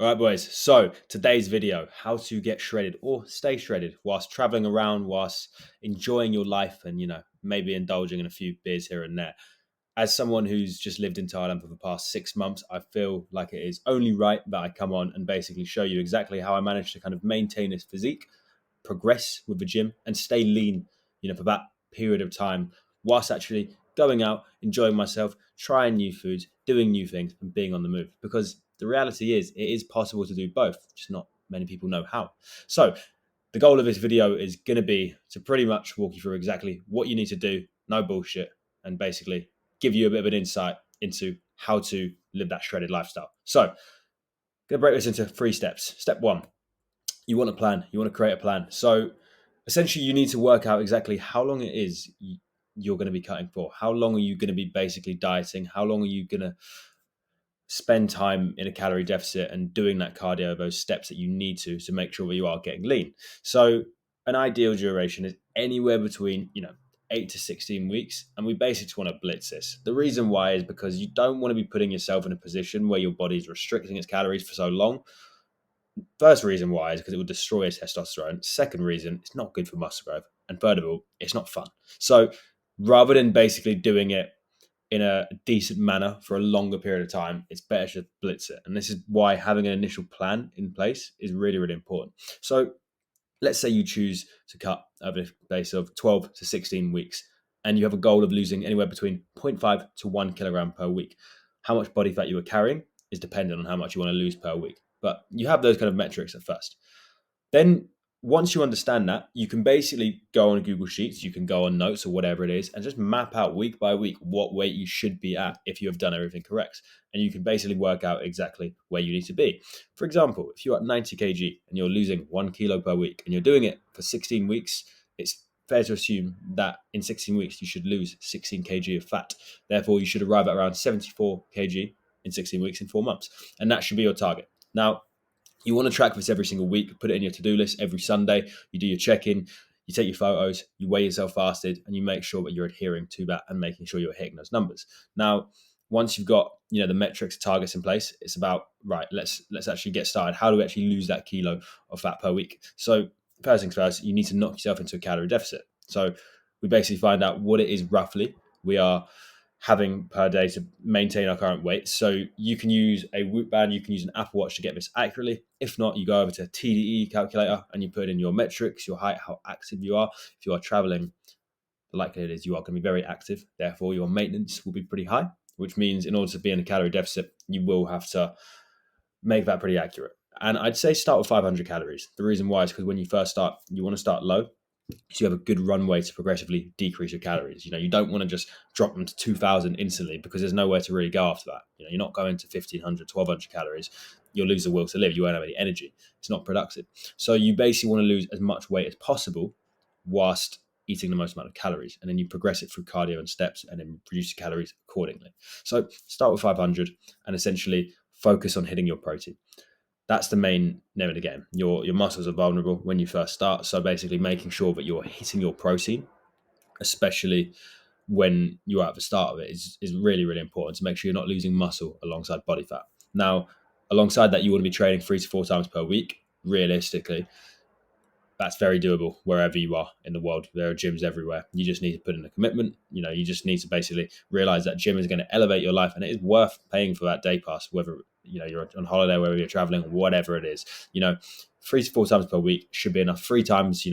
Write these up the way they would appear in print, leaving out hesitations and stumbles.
All right, boys. So today's video, how to get shredded or stay shredded whilst traveling around, whilst enjoying your life and, maybe indulging in a few beers here and there. As someone who's just lived in Thailand for the past 6 months, I feel like it is only right that I come on and basically show you exactly how I managed to kind of maintain this physique, progress with the gym and stay lean, for that period of time whilst actually going out, enjoying myself, trying new foods, doing new things and being on the move. Because the reality is it is possible to do both, just not many people know how. So the goal of this video is going to be to pretty much walk you through exactly what you need to do, no bullshit, and basically give you a bit of an insight into how to live that shredded lifestyle. So, I'm going to break this into 3 steps. Step 1, you want a plan. You want to create a plan. So essentially you need to work out exactly how long it is you're going to be cutting for. How long are you going to be basically dieting? How long are you going to spend time in a calorie deficit and doing that cardio, those steps that you need to make sure that you are getting lean? So an ideal duration is anywhere between, 8 to 16 weeks. And we basically just want to blitz this. The reason why is because you don't want to be putting yourself in a position where your body's restricting its calories for so long. First reason why is because it will destroy your testosterone. Second reason, it's not good for muscle growth. And third of all, it's not fun. So rather than basically doing it in a decent manner for a longer period of time, it's better to blitz it. And this is why having an initial plan in place is really, really important. So let's say you choose to cut over a base of 12 to 16 weeks, and you have a goal of losing anywhere between zero point 0.5 to 1 kilogram per week. How much body fat you are carrying is dependent on how much you want to lose per week. But you have those kind of metrics at first. Then once you understand that, you can basically go on Google Sheets, you can go on Notes or whatever it is, and just map out week by week what weight you should be at if you have done everything correct. And you can basically work out exactly where you need to be. For example, if you're at 90 kg and you're losing 1 kilo per week and you're doing it for 16 weeks, it's fair to assume that in 16 weeks you should lose 16 kg of fat. Therefore, you should arrive at around 74 kg in 16 weeks in 4 months. And that should be your target. Now, you want to track this every single week, put it in your to-do list every Sunday. You do your check-in, you take your photos, you weigh yourself fasted, and you make sure that you're adhering to that and making sure you're hitting those numbers. Now, once you've got the metrics, targets in place, it's about right. Let's actually get started. How do we actually lose that kilo of fat per week? So first things first, you need to knock yourself into a calorie deficit. So we basically find out what it is roughly we are having per day to maintain our current weight. So you can use a Whoop band, you can use an Apple Watch to get this accurately. If not, you go over to a TDE calculator and you put in your metrics, your height, how active you are. If you are traveling, the likelihood is you are going to be very active. Therefore, your maintenance will be pretty high, which means in order to be in a calorie deficit, you will have to make that pretty accurate. And I'd say start with 500 calories. The reason why is because when you first start, you want to start low so you have a good runway to progressively decrease your calories. You don't want to just drop them to 2,000 instantly because there's nowhere to really go after that. You're not going to 1,500, 1,200 calories. You'll lose the will to live. You won't have any energy. It's not productive. So you basically want to lose as much weight as possible whilst eating the most amount of calories. And then you progress it through cardio and steps and then reduce your calories accordingly. So start with 500 and essentially focus on hitting your protein. That's the main name of the game. Your muscles are vulnerable when you first start. So basically making sure that you're hitting your protein, especially when you're at the start of it, is really, really important to make sure you're not losing muscle alongside body fat. Now, alongside that, you want to be training 3 to 4 times per week. Realistically, that's very doable wherever you are in the world. There are gyms everywhere. You just need to put in a commitment. You just need to basically realize that gym is going to elevate your life and it is worth paying for that day pass, whether you're on holiday, whether you're traveling, whatever it is. 3 to 4 times per week should be enough. 3 times,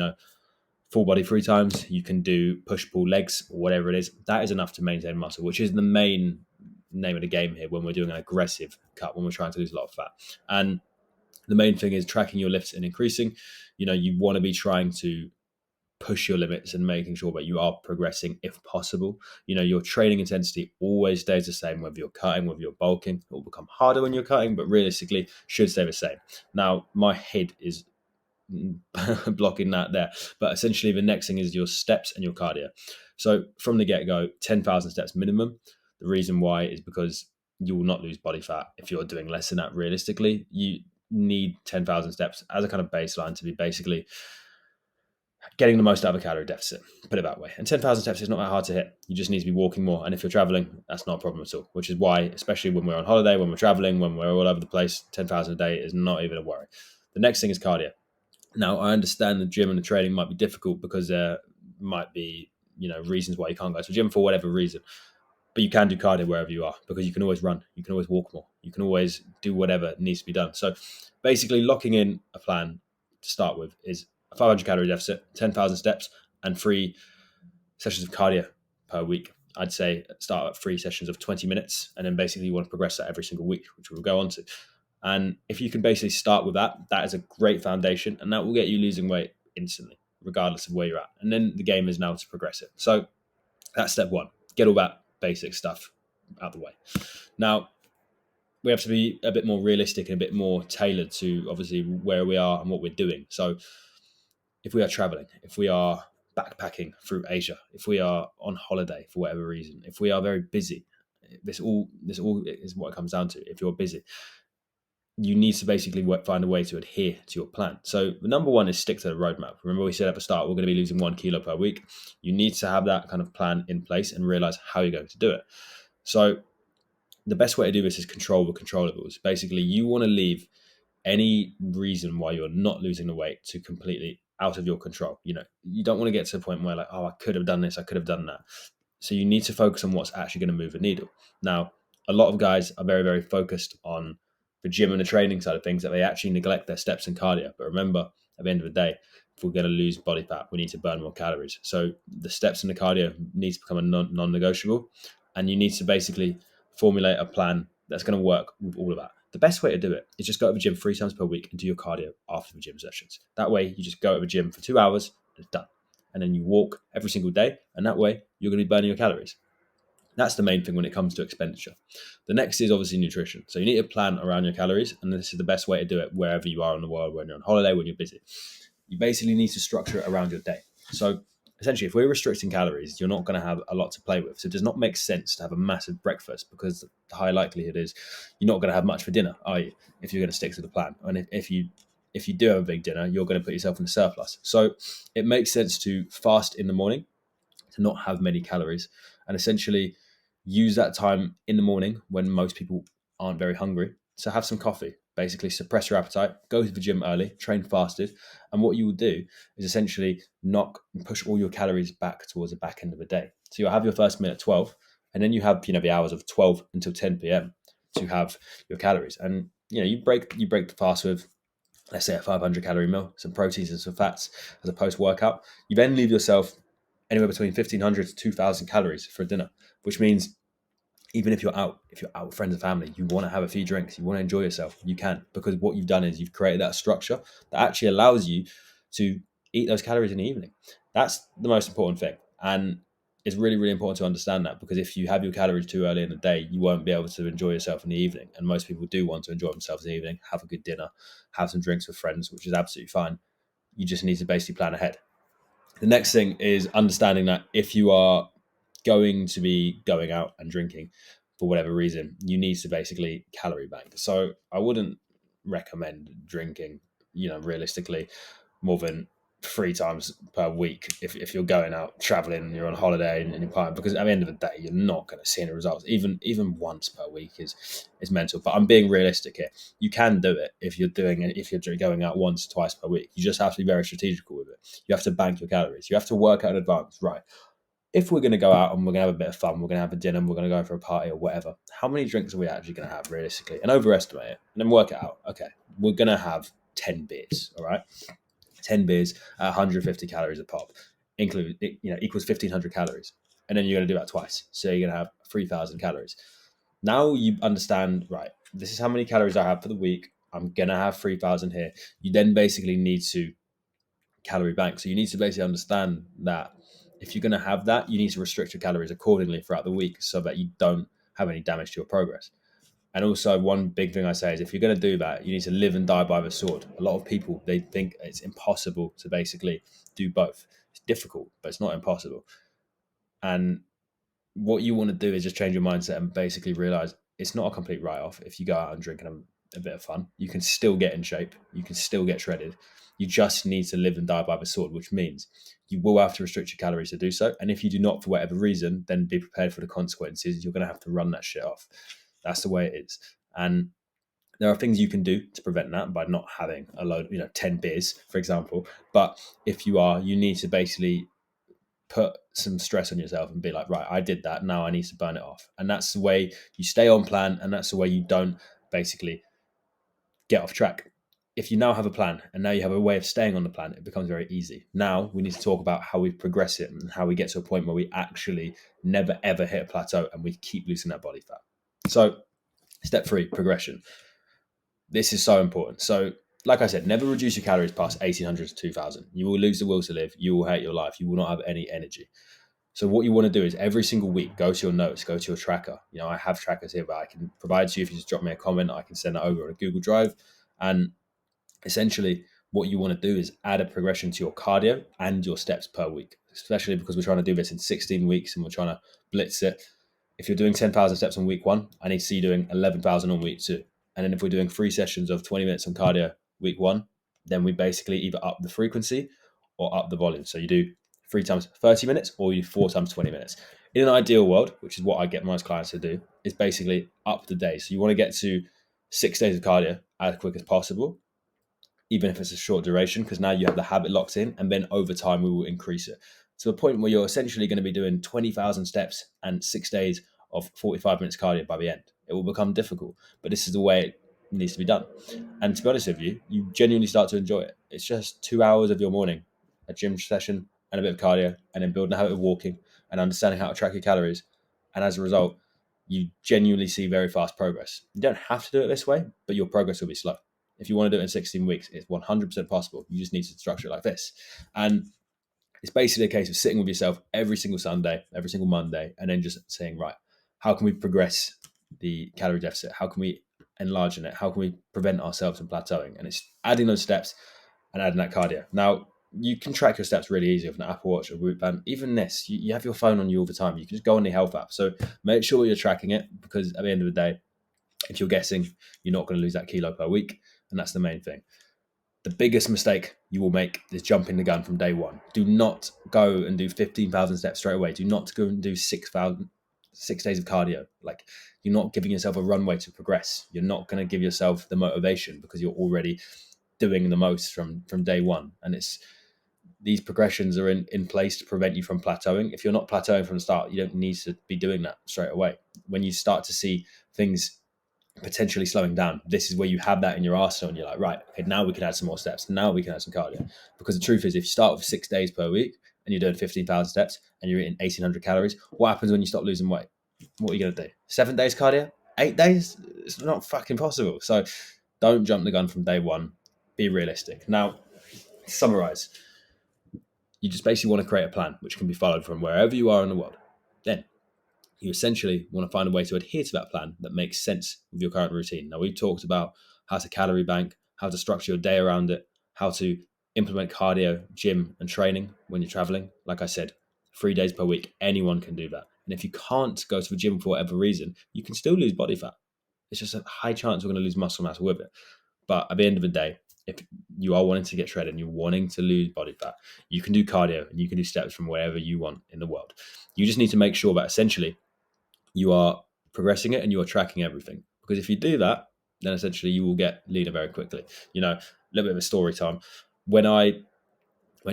full body 3 times. You can do push, pull, legs, whatever it is. That is enough to maintain muscle, which is the main name of the game here when we're doing an aggressive cut, when we're trying to lose a lot of fat. And the main thing is tracking your lifts and increasing. You want to be trying to push your limits and making sure that you are progressing if possible. Your training intensity always stays the same, whether you're cutting, whether you're bulking. It will become harder when you're cutting, but realistically should stay the same. Now, my head is blocking that there. But essentially the next thing is your steps and your cardio. So from the get-go, 10,000 steps minimum. The reason why is because you will not lose body fat if you're doing less than that. Realistically, you need 10,000 steps as a kind of baseline to be basically getting the most out of a calorie deficit, put it that way. And 10,000 steps is not that hard to hit. You just need to be walking more. And if you're traveling, that's not a problem at all, which is why, especially when we're on holiday, when we're traveling, when we're all over the place, 10,000 a day is not even a worry. The next thing is cardio. Now, I understand the gym and the training might be difficult because there might be, reasons why you can't go to the gym for whatever reason. But you can do cardio wherever you are because you can always run, you can always walk more, you can always do whatever needs to be done. So basically, locking in a plan to start with is a 500 calorie deficit, 10,000 steps, and 3 sessions of cardio per week. I'd say start at 3 sessions of 20 minutes, and then basically you want to progress that every single week, which we'll go on to. And if you can basically start with that, that is a great foundation, and that will get you losing weight instantly, regardless of where you're at. And then the game is now to progress it. So that's step one. Get all that basic stuff out the way. Now, we have to be a bit more realistic and a bit more tailored to obviously where we are and what we're doing. So if we are traveling, if we are backpacking through Asia, if we are on holiday for whatever reason, if we are very busy, this all is what it comes down to. If you're busy, you need to basically find a way to adhere to your plan. So the number one is stick to the roadmap. Remember we said at the start, we're going to be losing 1 kilo per week. You need to have that kind of plan in place and realize how you're going to do it. So the best way to do this is control the controllables. Basically, you want to leave any reason why you're not losing the weight to completely out of your control. You don't want to get to a point where like, oh, I could have done this, I could have done that. So you need to focus on what's actually going to move the needle. Now, a lot of guys are very, very focused on the gym and the training side of things that they actually neglect their steps and cardio. But remember, at the end of the day, if we're going to lose body fat, we need to burn more calories. So the steps and the cardio needs to become a non-negotiable. And you need to basically formulate a plan that's going to work with all of that. The best way to do it is just go to the gym 3 times per week and do your cardio after the gym sessions. That way, you just go to the gym for 2 hours and it's done. And then you walk every single day. And that way, you're going to be burning your calories. That's the main thing when it comes to expenditure. The next is obviously nutrition. So you need to plan around your calories, and this is the best way to do it wherever you are in the world, when you're on holiday, when you're busy. You basically need to structure it around your day. So essentially, if we're restricting calories, you're not going to have a lot to play with. So it does not make sense to have a massive breakfast because the high likelihood is you're not going to have much for dinner, are you? If you're going to stick to the plan. And if you do have a big dinner, you're going to put yourself in a surplus. So it makes sense to fast in the morning, to not have many calories, and essentially use that time in the morning when most people aren't very hungry to have some coffee. Basically suppress your appetite, go to the gym early, train fasted, and what you will do is essentially push all your calories back towards the back end of the day. So you'll have your first meal at 12, and then you have the hours of 12 until 10 p.m. to have your calories. And you break the fast with, let's say, a 500 calorie meal, some proteins and some fats as a post workout. You then leave yourself anywhere between 1,500 to 2,000 calories for dinner, which means even if you're out with friends and family, you want to have a few drinks, you want to enjoy yourself, you can, because what you've done is you've created that structure that actually allows you to eat those calories in the evening. That's the most important thing. And it's really, really important to understand that, because if you have your calories too early in the day, you won't be able to enjoy yourself in the evening. And most people do want to enjoy themselves in the evening, have a good dinner, have some drinks with friends, which is absolutely fine. You just need to basically plan ahead. The next thing is understanding that if you are going to be going out and drinking for whatever reason, you need to basically calorie bank. So I wouldn't recommend drinking, realistically, more than 3 times per week if you're going out traveling, you're on holiday and you're partying, because at the end of the day, you're not going to see any results. Even once per week is mental. But I'm being realistic here. You can do it if you're going out once, twice per week. You just have to be very strategical with it. You have to bank your calories. You have to work out in advance, right? If we're going to go out and we're going to have a bit of fun, we're going to have a dinner, and we're going to go for a party or whatever, how many drinks are we actually going to have realistically? And overestimate it, and then work it out. Okay, we're going to have 10 beers, all right? 10 beers at 150 calories a pop, equals 1,500 calories. And then you're going to do that twice. So you're going to have 3,000 calories. Now you understand, right, this is how many calories I have for the week. I'm going to have 3,000 here. You then basically need to calorie bank. So you need to basically understand that if you're going to have that, you need to restrict your calories accordingly throughout the week so that you don't have any damage to your progress. And also, one big thing I say is if you're going to do that, you need to live and die by the sword. A lot of people, they think it's impossible to basically do both. It's difficult, but it's not impossible. And what you want to do is just change your mindset and basically realize it's not a complete write-off if you go out and drink and have a bit of fun. You can still get in shape. You can still get shredded. You just need to live and die by the sword, which means you will have to restrict your calories to do so. And if you do not, for whatever reason, then be prepared for the consequences. You're going to have to run that shit off. That's the way it is. And there are things you can do to prevent that by not having a load, 10 beers, for example. But if you are, you need to basically put some stress on yourself and be like, right, I did that. Now I need to burn it off. And that's the way you stay on plan. And that's the way you don't basically get off track. If you now have a plan and now you have a way of staying on the plan, it becomes very easy. Now we need to talk about how we progress it and how we get to a point where we actually never ever hit a plateau and we keep losing that body fat. So step 3, progression. This is so important. So like I said, never reduce your calories past 1800 to 2000. You will lose the will to live. You will hate your life. You will not have any energy. So what you want to do is every single week, go to your notes, go to your tracker. I have trackers here, but I can provide to you. If you just drop me a comment, I can send it over on a Google Drive. And essentially what you want to do is add a progression to your cardio and your steps per week, especially because we're trying to do this in 16 weeks and we're trying to blitz it. If you're doing 10,000 steps on week 1, I need to see you doing 11,000 on week 2. And then if we're doing 3 sessions of 20 minutes on cardio week 1, then we basically either up the frequency or up the volume. So you do 3 times 30 minutes or you do 4 times 20 minutes. In an ideal world, which is what I get most clients to do, is basically up the day. So you want to get to 6 days of cardio as quick as possible, even if it's a short duration, because now you have the habit locked in, and then over time we will increase it to a point where you're essentially going to be doing 20,000 steps and 6 days of 45 minutes cardio by the end. It will become difficult, but this is the way it needs to be done. And to be honest with you, you genuinely start to enjoy it. It's just 2 hours of your morning, a gym session and a bit of cardio, and then building a habit of walking and understanding how to track your calories. And as a result, you genuinely see very fast progress. You don't have to do it this way, but your progress will be slow. If you want to do it in 16 weeks, it's 100% possible. You just need to structure it like this. And it's basically a case of sitting with yourself every single Sunday, every single Monday, and then just saying, right, how can we progress the calorie deficit? How can we enlarge it? How can we prevent ourselves from plateauing? And it's adding those steps and adding that cardio. Now, you can track your steps really easy with an Apple Watch or Whoop Band. Even this, you have your phone on you all the time. You can just go on the health app. So make sure you're tracking it, because at the end of the day, if you're guessing, you're not going to lose that kilo per week. And that's the main thing. The biggest mistake you will make is jumping the gun from day one. Do not go and do 15,000 steps straight away. Do not go and do 6 days of cardio. Like, you're not giving yourself a runway to progress. You're not going to give yourself the motivation because you're already doing the most from day one. And these progressions are in place to prevent you from plateauing. If you're not plateauing from the start, you don't need to be doing that straight away. When you start to see things potentially slowing down, this is where you have that in your arsenal and you're like, right, okay, now we can add some more steps. Now we can add some cardio. Because the truth is, if you start with 6 days per week and you're doing 15,000 steps and you're eating 1,800 calories, what happens when you stop losing weight? What are you going to do? 7 days cardio? 8 days? It's not fucking possible. So don't jump the gun from day one. Be realistic. Now, to summarize, you just basically want to create a plan which can be followed from wherever you are in the world. Then you essentially want to find a way to adhere to that plan that makes sense with your current routine. Now, we've talked about how to calorie bank, how to structure your day around it, how to implement cardio, gym, and training when you're traveling. Like I said, 3 days per week, anyone can do that. And if you can't go to the gym for whatever reason, you can still lose body fat. It's just a high chance we're going to lose muscle mass with it. But at the end of the day, if you are wanting to get shredded and you're wanting to lose body fat, you can do cardio and you can do steps from wherever you want in the world. You just need to make sure that essentially you are progressing it and you are tracking everything. Because if you do that, then essentially you will get leaner very quickly. A little bit of a story time. When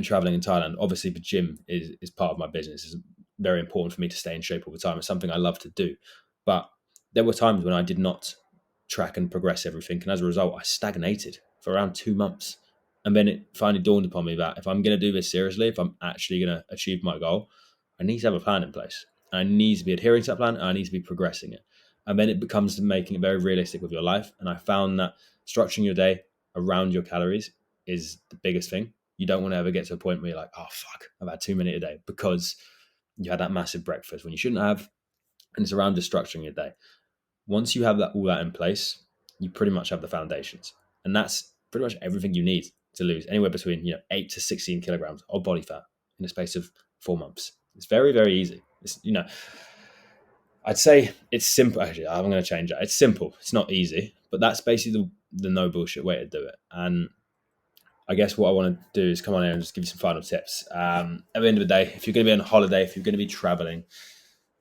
traveling in Thailand, obviously the gym is part of my business. It's very important for me to stay in shape all the time. It's something I love to do. But there were times when I did not track and progress everything. And as a result, I stagnated for around 2 months. And then it finally dawned upon me that if I'm going to do this seriously, if I'm actually going to achieve my goal, I need to have a plan in place. I need to be adhering to that plan, and I need to be progressing it. And then it becomes making it very realistic with your life. And I found that structuring your day around your calories is the biggest thing. You don't want to ever get to a point where you're like, oh, fuck, I've had too many a day because you had that massive breakfast when you shouldn't have. And it's around just structuring your day. Once you have all that in place, you pretty much have the foundations. And that's pretty much everything you need to lose anywhere between 8 to 16 kilograms of body fat in the space of 4 months. It's very, very easy. It's, I'd say it's simple. Actually, I'm going to change that. It's simple. It's not easy, but that's basically the no bullshit way to do it. And I guess what I want to do is come on here and just give you some final tips. At the end of the day, if you're going to be on holiday, if you're going to be traveling,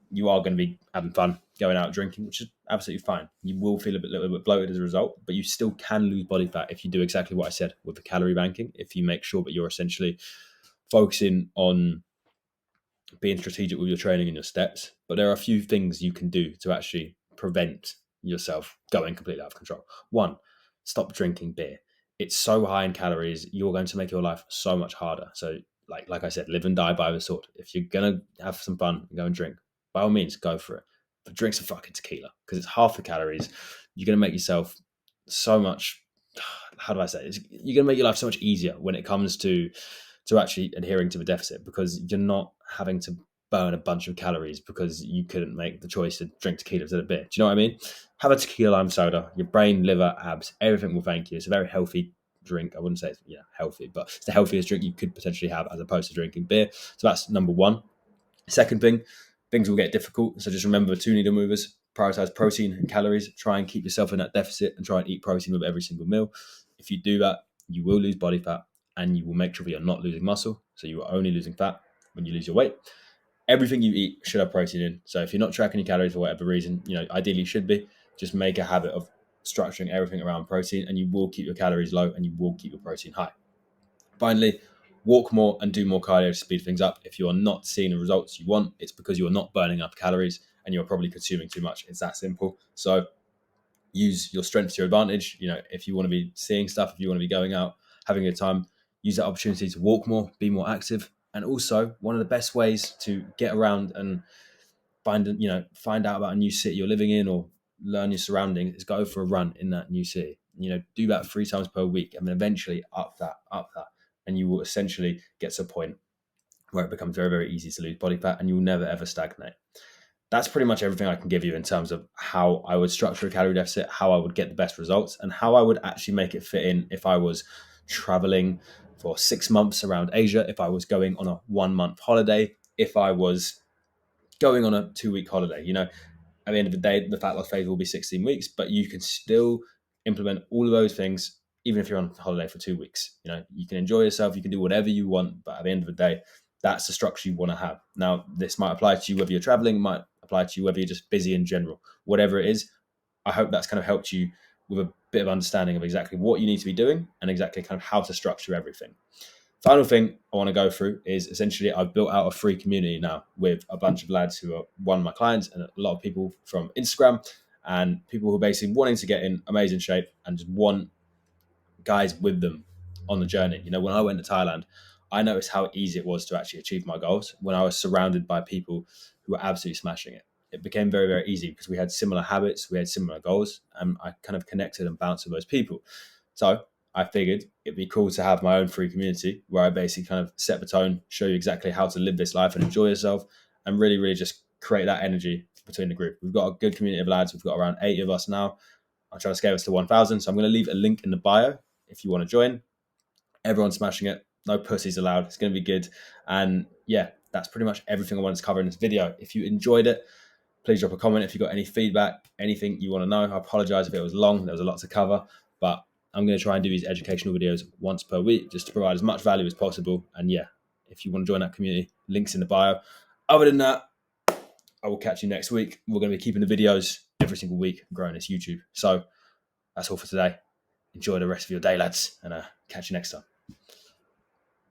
you are going to be having fun, going out drinking, which is absolutely fine. You will feel little bit bloated as a result, but you still can lose body fat if you do exactly what I said with the calorie banking. If you make sure that you're essentially focusing on being strategic with your training and your steps. But there are a few things you can do to actually prevent yourself going completely out of control. One, stop drinking beer. It's so high in calories, you're going to make your life so much harder. So, like I said, live and die by the sword. If you're gonna have some fun and go and drink, by all means, go for it. But drink some fucking tequila because it's half the calories. You're gonna make yourself so much. How do I say it? You're gonna make your life so much easier when it comes to actually adhering to the deficit, because you're not having to burn a bunch of calories because you couldn't make the choice to drink tequila instead of beer. Do you know what I mean? Have a tequila lime soda. Your brain, liver, abs, everything will thank you. It's a very healthy drink. I wouldn't say it's healthy, but it's the healthiest drink you could potentially have as opposed to drinking beer. So that's number one. Second thing, things will get difficult. So just remember 2 needle movers. Prioritize protein and calories. Try and keep yourself in that deficit and try and eat protein with every single meal. If you do that, you will lose body fat and you will make sure that you're not losing muscle. So you are only losing fat when you lose your weight. Everything you eat should have protein in. So if you're not tracking your calories for whatever reason, ideally you should be. Just make a habit of structuring everything around protein, and you will keep your calories low and you will keep your protein high. Finally, walk more and do more cardio to speed things up. If you're not seeing the results you want, it's because you're not burning up calories and you're probably consuming too much. It's that simple. So use your strength to your advantage. If you want to be seeing stuff, if you want to be going out, having a good time, use that opportunity to walk more, be more active. And also, one of the best ways to get around and find out about a new city you're living in or learn your surroundings is go for a run in that new city. Do that 3 times per week, and then eventually up that, and you will essentially get to a point where it becomes very, very easy to lose body fat, and you'll never ever stagnate. That's pretty much everything I can give you in terms of how I would structure a calorie deficit, how I would get the best results, and how I would actually make it fit in if I was traveling for 6 months around Asia, if I was going on a 1-month holiday, if I was going on a 2-week holiday. At the end of the day, the fat loss phase will be 16 weeks, but you can still implement all of those things even if you're on holiday for 2 weeks. You can enjoy yourself, you can do whatever you want, but at the end of the day, that's the structure you want to have. Now, this might apply to you whether you're traveling, might apply to you whether you're just busy in general. Whatever it is, I hope that's kind of helped you with a bit of understanding of exactly what you need to be doing and exactly kind of how to structure everything. Final thing I want to go through is essentially I've built out a free community now with a bunch of lads who are one of my clients and a lot of people from Instagram and people who are basically wanting to get in amazing shape and just want guys with them on the journey. When I went to Thailand, I noticed how easy it was to actually achieve my goals when I was surrounded by people who were absolutely smashing it. It became very, very easy because we had similar habits, we had similar goals, and I kind of connected and bounced with those people. So I figured it'd be cool to have my own free community where I basically kind of set the tone, show you exactly how to live this life and enjoy yourself, and really, really just create that energy between the group. We've got a good community of lads. We've got around 80 of us now. I'm trying to scale this to 1,000. So I'm going to leave a link in the bio if you want to join. Everyone's smashing it. No pussies allowed. It's going to be good. And yeah, that's pretty much everything I wanted to cover in this video. If you enjoyed it, please drop a comment. If you've got any feedback, anything you want to know, I apologize if it was long. There was a lot to cover, but I'm going to try and do these educational videos once per week just to provide as much value as possible. And yeah, if you want to join that community, links in the bio. Other than that, I will catch you next week. We're going to be keeping the videos every single week, growing this YouTube. So that's all for today. Enjoy the rest of your day, lads, and catch you next time.